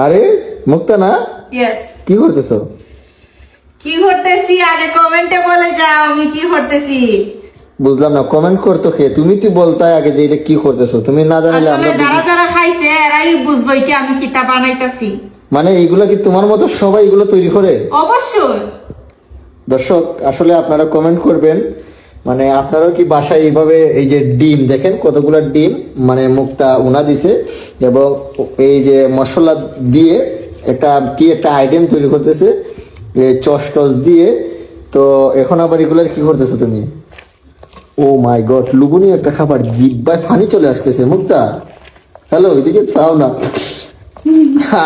আরে মুক্তা না? ইয়েস। কি করতেছো? কি করতেছি আগে কমেন্টে বলে যাও আমি কি করতেছি। বুঝলাম না, কমেন্ট করতো কে? তুমি তো বলতাই আগে যে এটা কি করতেছো, তুমি না জানালে আসলে যারা যারা খাইছে এরাই বুঝবো এটা আমি কিতা বানাইতাছি। মানে এইগুলা কি তোমার মতো সবাই এগুলো তৈরি করে? অবশ্যই। দর্শক আসলে আপনারা কমেন্ট করবেন, মানে আপনারাও কি বাসায় এইভাবে এই যে ডিম দেখেন কতগুলা ডিম মানে মুক্তা উনা দিছে এবং এই যে মশলা দিয়ে একটা আইটেম তৈরি করতেছে চস টস দিয়ে। তো এখন আবার এগুলার কি করতেছো তুমি? ও মাই গড, লুবনীয় একটা খাবার, জিহ্বায় পানি চলে আসতেছে। মুক্তা হ্যালো, এদিকে চাও না।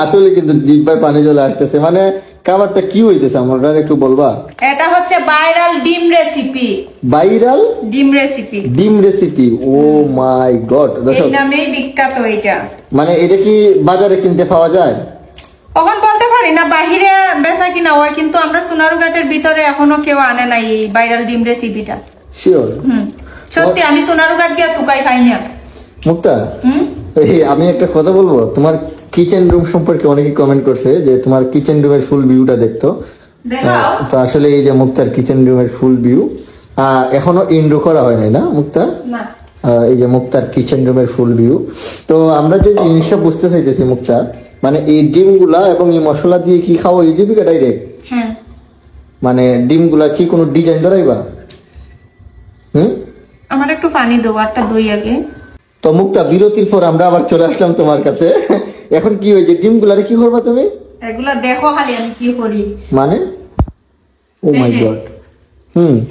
আসলে কিন্তু জিহ্বায় পানি চলে আসতেছে, মানে খাবারটা কি হইতেছে আমার একটু বলবা? এটা হচ্ছে ভাইরাল ডিম রেসিপি। ভাইরাল ডিম রেসিপি। ডিম রেসিপি, ও মাই গড। এই নামেই বিখ্যাত এটা। মানে এটা কি বাজারে কিনতে পাওয়া যায়? এখন বলতে পারি না বাহিরে বেচা কিনা হয়, কিন্তু আমরা সোনারুঘাটের ভিতরে এখনো কেউ আনে নাই এই ভাইরাল ডিম রেসিপিটা। শিওর? সত্যি আমি সোনারুঘাট গিয়ে তুকাই খাই না। মুক্তা আমি একটা কথা বলবো, তোমার কিচেন রুম সম্পর্কে অনেকে কমেন্ট করছে যে তোমার কিচেন রুমের ফুল ভিউটা দেখতো। তো আসলে এই যে মুক্তার কিচেন রুমের ফুল ভিউ এখনো ইন্ডো করা হয় নাই না মুক্তা? না। এই যে মুক্তার কিচেন রুমের ফুল ভিউ। তো আমরা যে জিনিসটা বুঝতে চাইতেছি মুক্তা, মানে এই ডিমগুলা এবং এই মশলা দিয়ে কি খাওয়া এই জীবিকা ডাইরেক্ট? হ্যাঁ। মানে ডিমগুলা কি কোনো ডিজাইন ধরাইবা? আমার একটু পানি দাও, আরটা দই আগে। তো মুক্তা বিরতির পর আমরা আবার চলে আসলাম তোমার কাছে। এখন কি হয়েছে, ডিমগুলারে কি করবা তুমি? এগুলা দেখো খালি আমি কি করি। মানে ও মাই গড।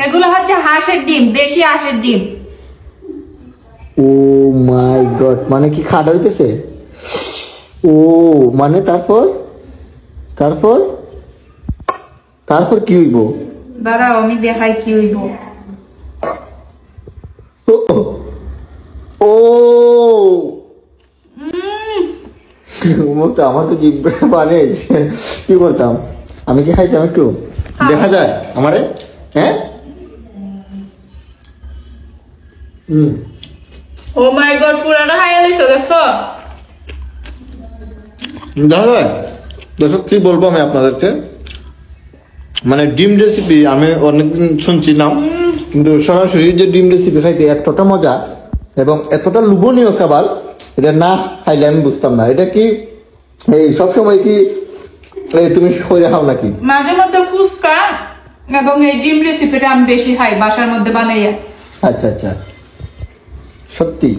এগুলো হচ্ছে হাঁসের ডিম, দেশি হাঁসের ডিম। ও মাই গড, মানে কি খাড়া হইতেছে? ও মানে তারপর তারপর তারপর কি হইব? দাঁড়াও আমি দেখাই কি হইব। ও মুক্তা আমার তো জিভে পানি আইছে, কি করতাম? আমি কি খাইতাম একটু? দেখা যায় আমারে? হ্যাঁ। ও মাই গড, পুরাটা খাইয়া লইছো দেখছো? দর্শক কি বলবো আমি আপনাদেরকে, মানে ডিম রেসিপি আমি অনেকদিন শুনছি নাম, কিন্তু সরাসরি যে ডিম রেসিপি খাইতে এতটা মজা এবং এতটা লোভনীয় খাবার, এটা না খাইলে আমি বুঝতাম না। এটা কি এই সবসময় কি তুমি করে খাও নাকি? মাঝে মধ্যে ফুচকা এবং এই ডিম রেসিপিটা আমি বেশি খাই বাসার মধ্যে বানাইয়া। আচ্ছা আচ্ছা, সত্যি?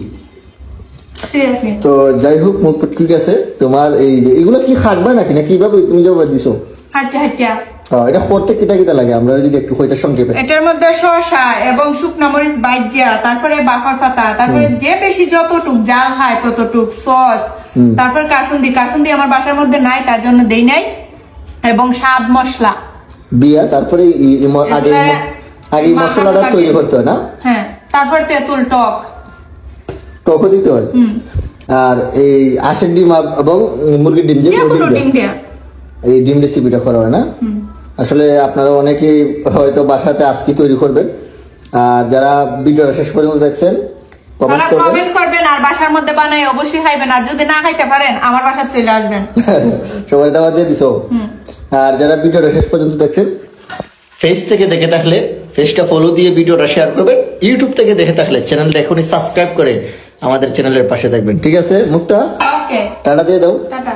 সিরিয়াসলি। তো যাই হোক ঠিক আছে, তোমার এই যে এগুলো কি খাটবা নাকি না কিভাবে তুমি জবাব দিছো? হাঁটিয়া হাঁটিয়া। এটা করতে কিটা কিটা লাগে আমরা যদি একটু হইতে সংক্ষেপে? এটার মধ্যে শসা এবং শুকনা মরিচ বাইজিয়া, তারপরে বাফার পাতা, তারপরে যে বেশি যতটুক জাল খায় ততটুক সস, তারপর কাসুন্দি আমার বাসার মধ্যে নাই তার জন্য দেই নাই, এবং স্বাদ মশলা দিয়া তারপরে আগে মশলাটা তৈরি করতে হয় না? হ্যাঁ। তারপর তেঁতুল টকও দিতে হয়। আর এই হাঁসের ডিম এবং মুরগির ডিম যে এই ডিম রেসিপিটা করা হয় না? আসলে আপনারা অনেকেই হয়তো বাসাতে আজকে তৈরি করবেন, আর যারা ভিডিওটা শেষ পর্যন্ত দেখছেন কমেন্ট করবেন আর বাসার মধ্যে বানাই অবশ্যই খাইবেন, আর যদি না খাইতে পারেন আমার বাসায় চলে আসবেন। সবাই দাওয়াত দিয়ে দিছো। আর যারা ভিডিওটা শেষ পর্যন্ত দেখছেন, ফেস থেকে দেখে থাকলে পেজটা ফলো দিয়ে ভিডিওটা শেয়ার করবেন, ইউটিউব থেকে দেখে থাকলে চ্যানেলটা এখনই সাবস্ক্রাইব করে আমাদের চ্যানেলের পাশে থাকবেন। ঠিক আছে মুক্তা? ওকে, টাটা দিয়ে দাও। টাটা।